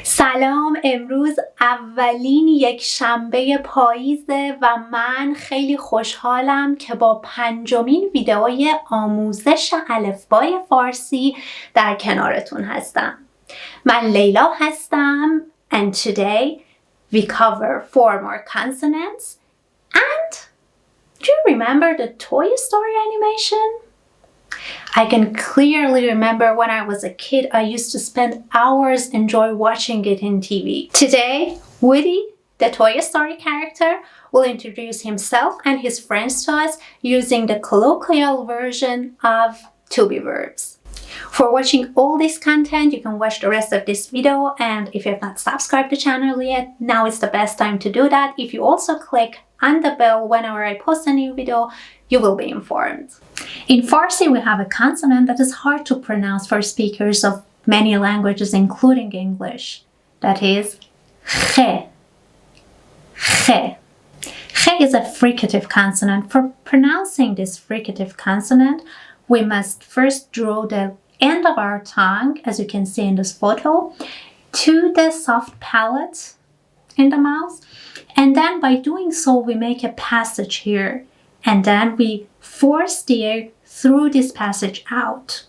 سلام، امروز اولین یک شنبه پاییزه و من خیلی خوشحالم که با 5مین ویدئوی آموزش الفبای فارسی در کنارتون هستم. من لیلا هستم and today we cover 4 more consonants and do you remember the Toy Story animation? I can clearly remember when I was a kid, I used to spend hours enjoying watching it in TV. Today, Woody, the Toy Story character, will introduce himself and his friends to us using the colloquial version of to be verbs. For watching all this content, you can watch the rest of this video, and if you have not subscribed to the channel yet, now is the best time to do that. If you also click on the bell whenever I post a new video, you will be informed. In Farsi, we have a consonant that is hard to pronounce for speakers of many languages, including English. That is khe. Khe. Khe is a fricative consonant. For pronouncing this fricative consonant, we must first draw the end of our tongue, as you can see in this photo, to the soft palate in the mouth. And then by doing so, we make a passage here. And then we force the air through this passage out.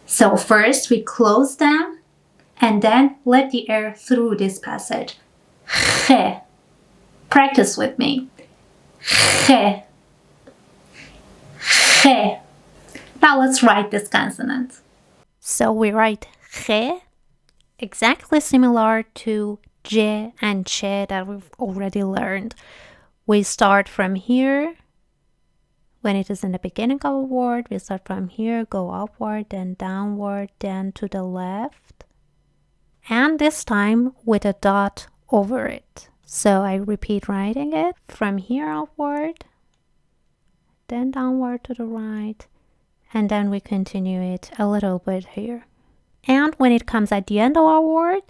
So first we close them and then let the air through this passage. Khe. Practice with me. Khe. Khe. Now let's write this consonant. So we write khe, exactly similar to j and che that we've already learned. We start from here. When it is in the beginning of a word, we start from here, go upward, then downward, then to the left. And this time with a dot over it. So I repeat writing it from here upward, then downward to the right, and then we continue it a little bit here. And when it comes at the end of our word,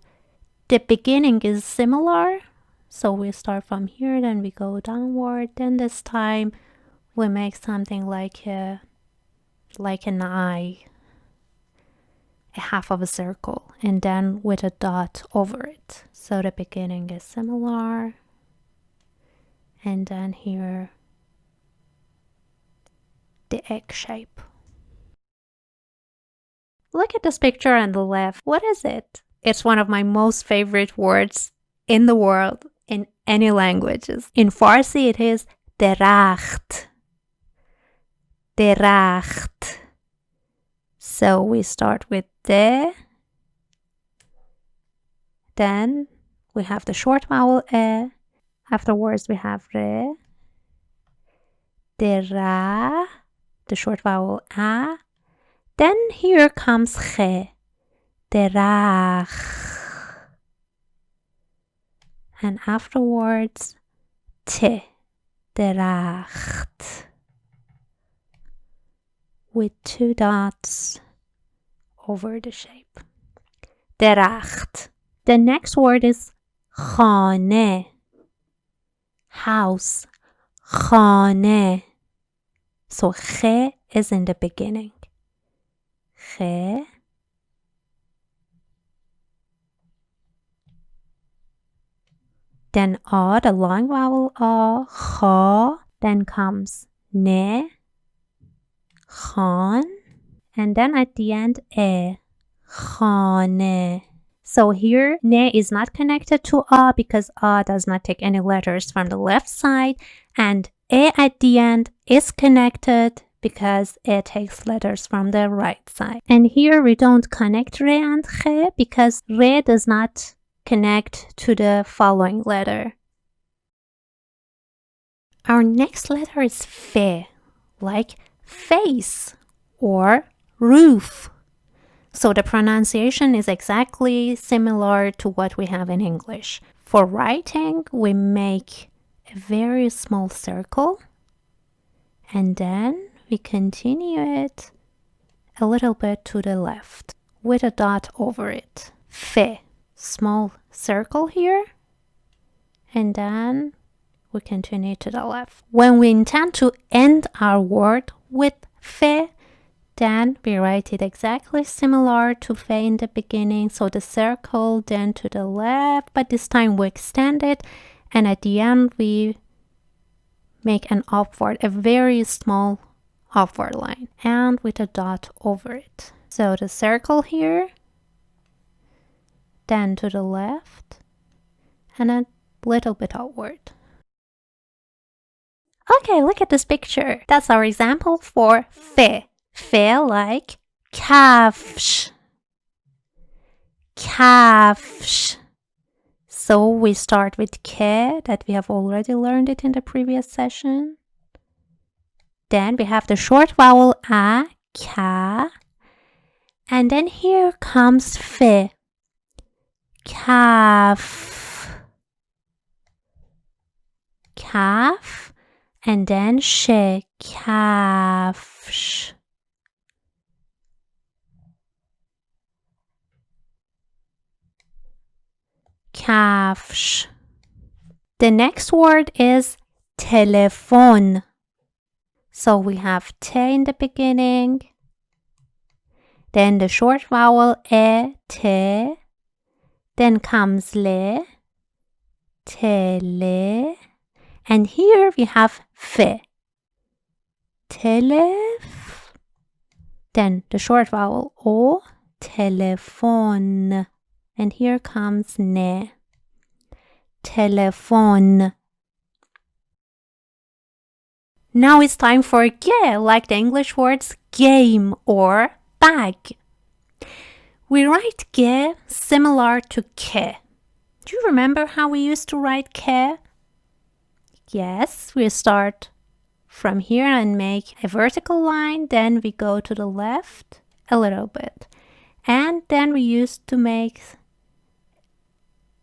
the beginning is similar. So we start from here, then we go downward, then this time we make something like an eye, a half of a circle, and then with a dot over it. So the beginning is similar, and then here the egg shape. Look at this picture on the left. What is it? It's one of my most favorite words in the world, in any languages. In Farsi, it is deracht. Deracht. So we start with de. Then we have the short vowel e. Afterwards we have re. Dera. The short vowel a. Then here comes che. Derach. And afterwards te. Deracht. With 2 dots over the shape. Deracht. The next word is khane. House. Khane. So khe is in the beginning. Khe. Then a, the long vowel a, kha. Then comes ne. Khan, and then at the end e, khane. So here ne is not connected to a because a does not take any letters from the left side, and e at the end is connected because it takes letters from the right side. And here we don't connect re and khe because re does not connect to the following letter. Our next letter is fe, like face or roof. So the pronunciation is exactly similar to what we have in English. For writing, we make a very small circle and then we continue it a little bit to the left with a dot over it. Fe, small circle here, and then we continue to the left. When we intend to end our word with fe, Then we write it exactly similar to fe in the beginning. So the circle, then to the left, but this time we extend it. And at the end, we make an upward, a very small upward line, and with a dot over it. So the circle here, then to the left, and a little bit outward. Okay, look at this picture. That's our example for fe. Fe like kafsh. Kafsh. So we start with ke, that we have already learned it in the previous session. Then we have the short vowel a, ka. And then here comes fe. Kaf. Kaf. And then she, kafsh. Kafsh. The next word is telephone. So we have te in the beginning, then the short vowel e, te, then comes le, tele, and here we have fe. Telef, then the short vowel o, telephone, and here comes ne. Telephone. Now it's time for ge, like the English words game or bag. We write ge similar to ke. Do you remember how we used to write ke? Yes, we start from here and make a vertical line, then we go to the left a little bit, and then we used to make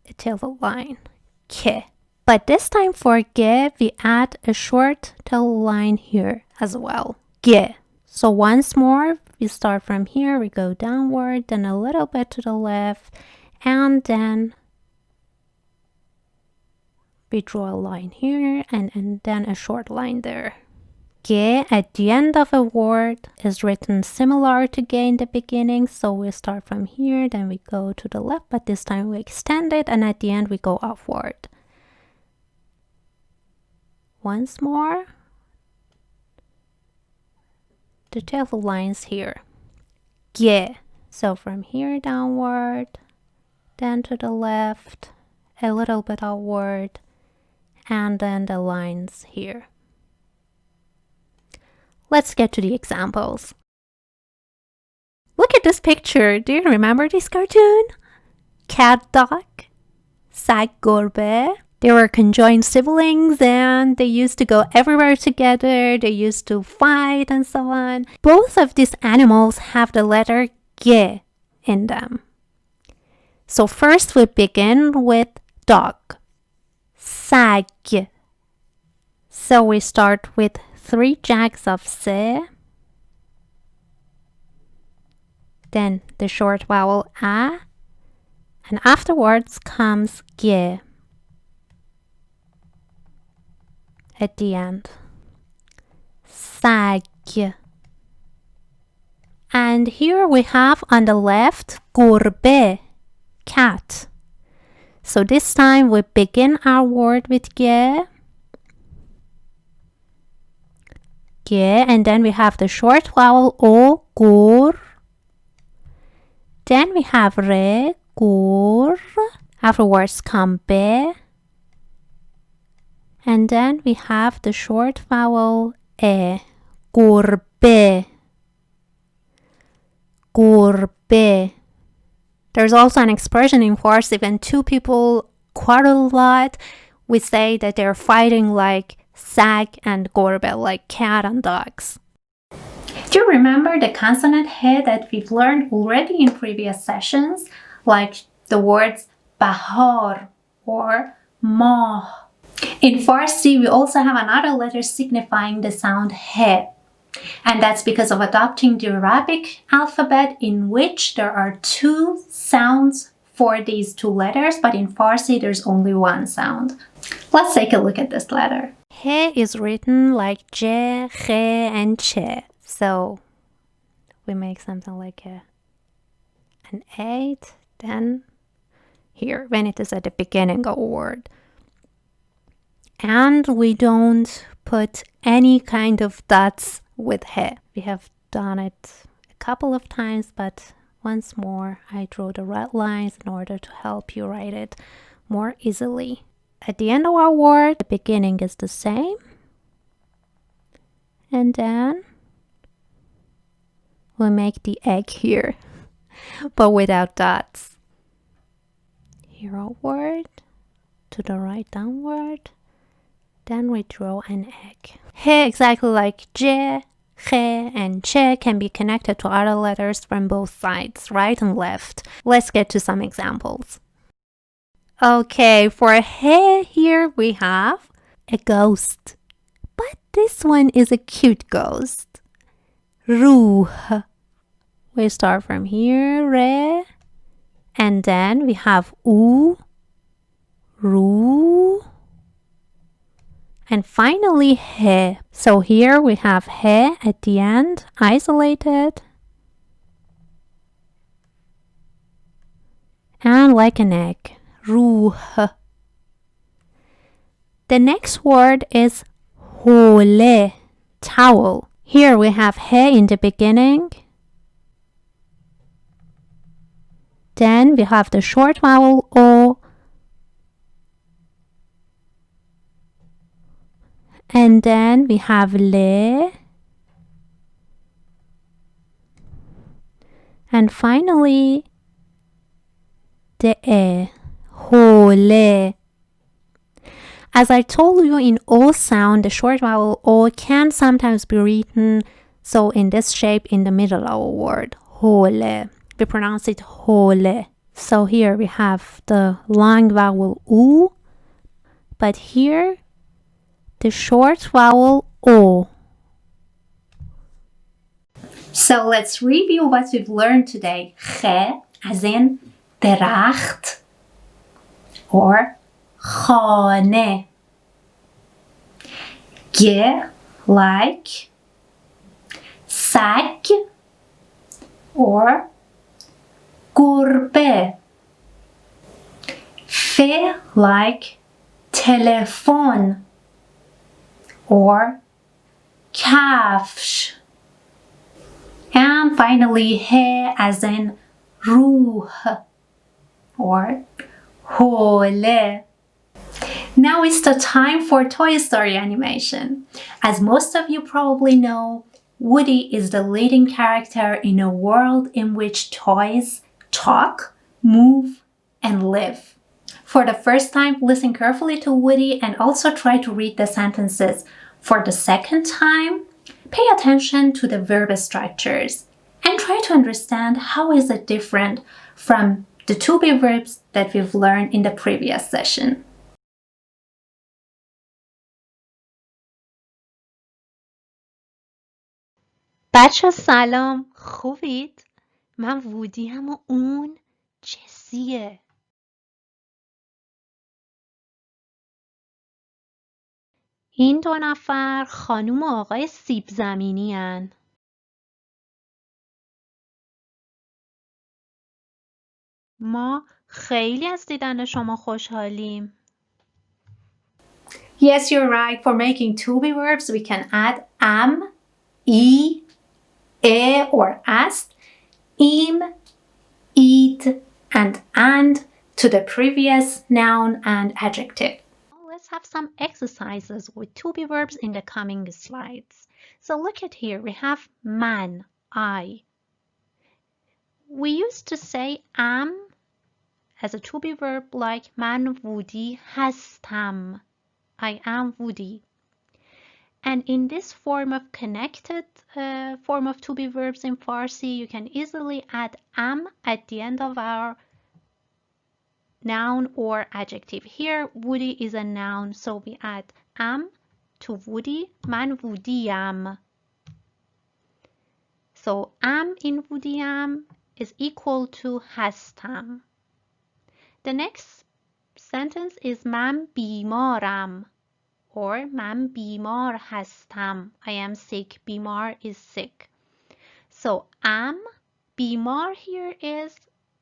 a tilde line, ke. But this time for ge, we add a short tilde line here as well, ge. So once more, we start from here, we go downward, then a little bit to the left, and then we draw a line here and then a short line there. Ge at the end of a word is written similar to ge in the beginning. So we start from here, then we go to the left, but this time we extend it, and at the end we go upward. Once more, the tilde lines here. Ge. So from here downward, then to the left, a little bit outward, and then the lines here. Let's get to the examples. Look at this picture. Do you remember this cartoon? Cat dog, sag gorbe. They were conjoined siblings and they used to go everywhere together. They used to fight and so on. Both of these animals have the letter ge in them. So first we begin with dog. Sag. So we start with 3 jags of se. Then the short vowel a. And afterwards comes ge at the end. Sag. And here we have on the left gurbe, cat. So this time we begin our word with ge. Ge, and then we have the short vowel o, gur. Then we have re, gur. Afterwards come be. And then we have the short vowel e, gurbe. Gurbe. There's also an expression in Farsi when 2 people quarrel a lot. We say that they're fighting like sag and gorbe, like cat and dogs. Do you remember the consonant he that we've learned already in previous sessions? Like the words bahar or mah. In Farsi, we also have another letter signifying the sound he. And that's because of adopting the Arabic alphabet, in which there are 2 sounds for these 2 letters, but in Farsi there's only 1 sound. Let's take a look at this letter. He is written like je, che, and che. So we make something like an 8. Then here, when it is at the beginning of a word. And we don't put any kind of dots with he. We have done it a couple of times, but once more, I draw the red lines in order to help you write it more easily. At the end of our word, the beginning is the same. And then we'll make the egg here, but without dots. Here our word, to the right downward. Then we draw an egg. He, exactly like J, He, and Che, can be connected to other letters from both sides, right and left. Let's get to some examples. Okay, for He here we have a ghost. But this one is a cute ghost. Ruh. We start from here, Re. And then we have U, Ru. And finally, He. So here we have He at the end, isolated. And like an egg, Ruh. The next word is Hole, towel. Here we have He in the beginning. Then we have the short vowel O. And then we have Le. And finally, the E, Hole. As I told you, in O sound, the short vowel O can sometimes be written so in this shape in the middle of a word, Hole. We pronounce it Hole. So here we have the long vowel U, but here the short vowel O. So let's review what we've learned today. Khe, as in deracht or khane. Ge, like sag or gurbe. Fe, like telephone or kafsh. And finally, he as in ruh or hole. Now it's the time for Toy Story animation. As most of you probably know, Woody is the leading character in a world in which toys talk, move, and live. For the first time, listen carefully to Woody and also try to read the sentences. For the second time, pay attention to the verb structures and try to understand how is it different from the to-be verbs that we've learned in the previous session. بچه سلام، خوبید؟ من وودیم و اون جسیه. این دو نفر خانوم و آقای سیب زمینی هن. ما خیلی از دیدن شما خوشحالیم. Yes, you're right. For making to-be verbs, we can add am, e, or ast, im, id, and to the previous noun and adjective. Let's have some exercises with to-be verbs in the coming slides. So look at here. We have man, I. We used to say am as a to-be verb like من وودی هستم. I am Woody. And in this form of connected form of to-be verbs in Farsi, you can easily add am at the end of our noun or adjective. Here, Woody is a noun, so we add am to Woody. من وودیم. So am in وودیم is equal to هستم. The next sentence is من بیمارم or من بیمار هستم. I am sick. بیمار is sick. So am, بیمار here is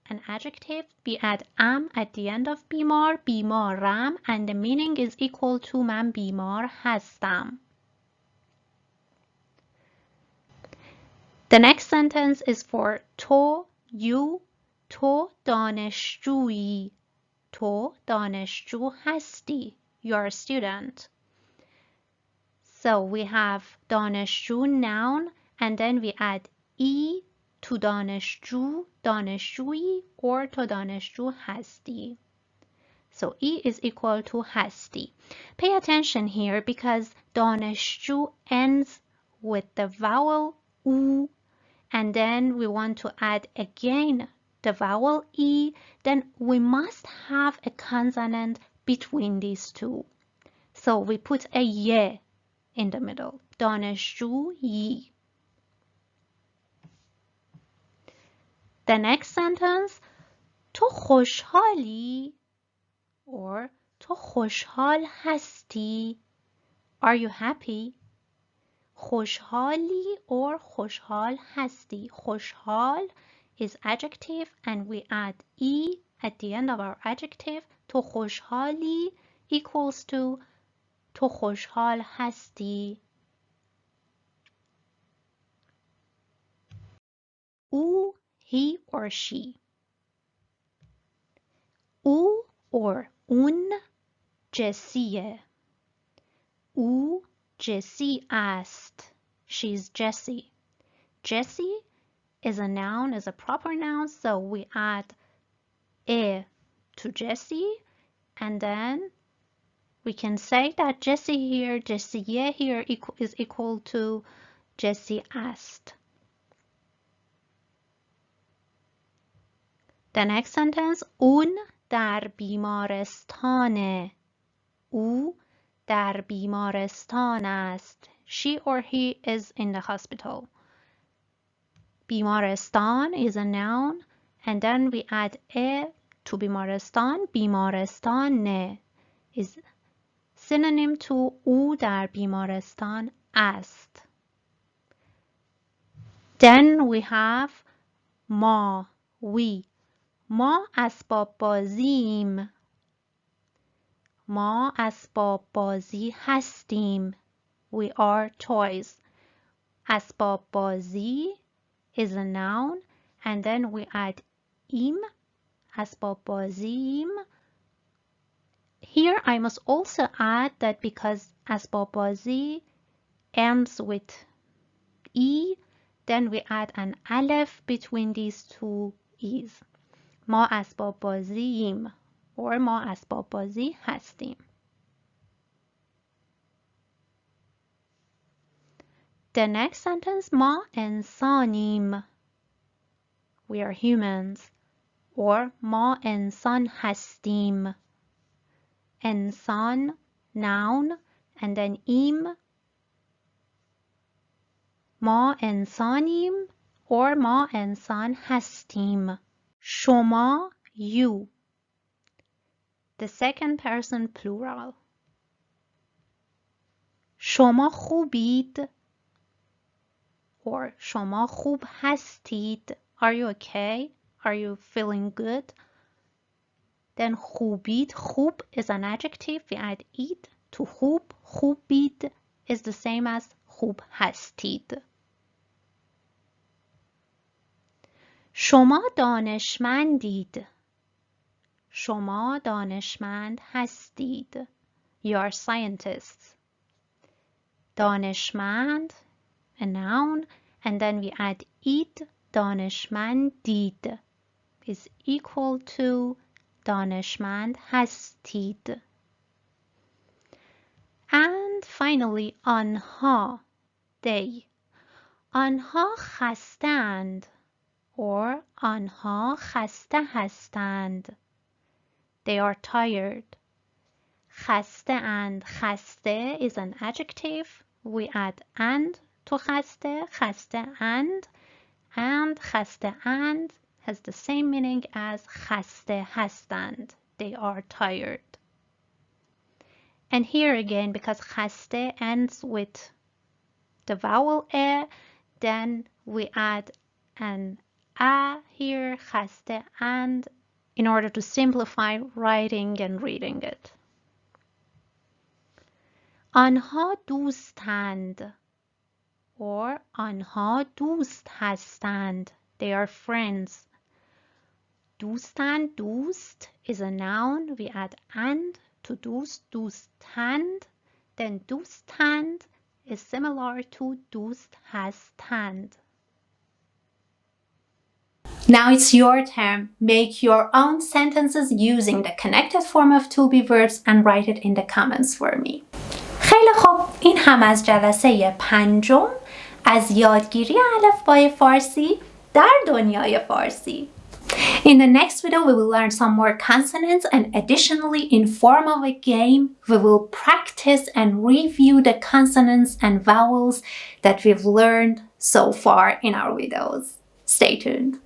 an adjective. We add am at the end of بیمار, بیمارم, and the meaning is equal to من بیمار هستم. The next sentence is for تو, you, تو دانشجویی, تو دانشجو هستی. You're a student. So we have دانشجو noun and then we add ای to دانشجو, دانشجویی, or تو دانشجو هستی. So E is equal to هستی. Pay attention here because دانشجو ends with the vowel U and then we want to add again the vowel E, then we must have a consonant between these two. So we put a ی in the middle. دانشجویی. The next sentence, تو خوشحالی or تو خوشحال هستی. Are you happy? خوشحالی or خوشحال هستی. خوشحال is adjective and we add E at the end of our adjective. تو خوشحالی equals to تو خوشحال هستی. او, he or she. او or اون جسیه. او جسی است. She's Jessie. Jessie is a noun, is a proper noun, so we add e to Jessie, and then we can say that Jessie here, جسیه here is equal to Jessie است. The next sentence, اون در بیمارستانه. او در بیمارستان است. She or he is in the hospital. بیمارستان is a noun and then we add a to بیمارستان. بیمارستان is synonym to او در بیمارستان است. Then we have ما, we. ما اسباب بازیم. ما اسباب بازی هستیم. We are toys. اسباب بازی is a noun and then we add im, اسباب بازیم. Here I must also add that because اسباب بازی ends with e, then we add an aleph between these two e's. ما اسباب بازیم or ما اسباب بازی هستیم. The next sentence, ما انسانیم. We are humans. Or ما انسان هستیم. انسان, noun, and then ایم. ما انسانیم or ما انسان هستیم. شما, you. The second person plural. شما خوبید or شما خوب هستید. Are you okay? Are you feeling good? Then خوبید, خوب is an adjective. We add ید to خوب. خوبید is the same as خوب هستید. شما دانشمندید. شما دانشمند هستید. You are scientists. دانشمند, a noun, and then we add ید. دانشمندید is equal to دانشمند هستید. And finally, آنها, they. آنها خستند or آنها خسته هستند. They are tired. خسته اند, خسته is an adjective. We add and to خسته, خسته and خسته and has the same meaning as خسته هستند. They are tired. And here again, because خسته ends with the vowel e, then we add an a here, خسته and, in order to simplify writing and reading it. آنها دوستند or آنها دوست هستند. They are friends. دوستند, دوست is a noun. We add and to دوست, دوستند. Then دوستند is similar to دوست هستند. Now it's your turn. Make your own sentences using the connected form of to be verbs and write it in the comments for me. خیلی خوب، این هم از جلسه 5 از یادگیری الفبای فارسی در دنیای فارسی. In the next video, we will learn some more consonants, and additionally, in form of a game, we will practice and review the consonants and vowels that we've learned so far in our videos. Stay tuned.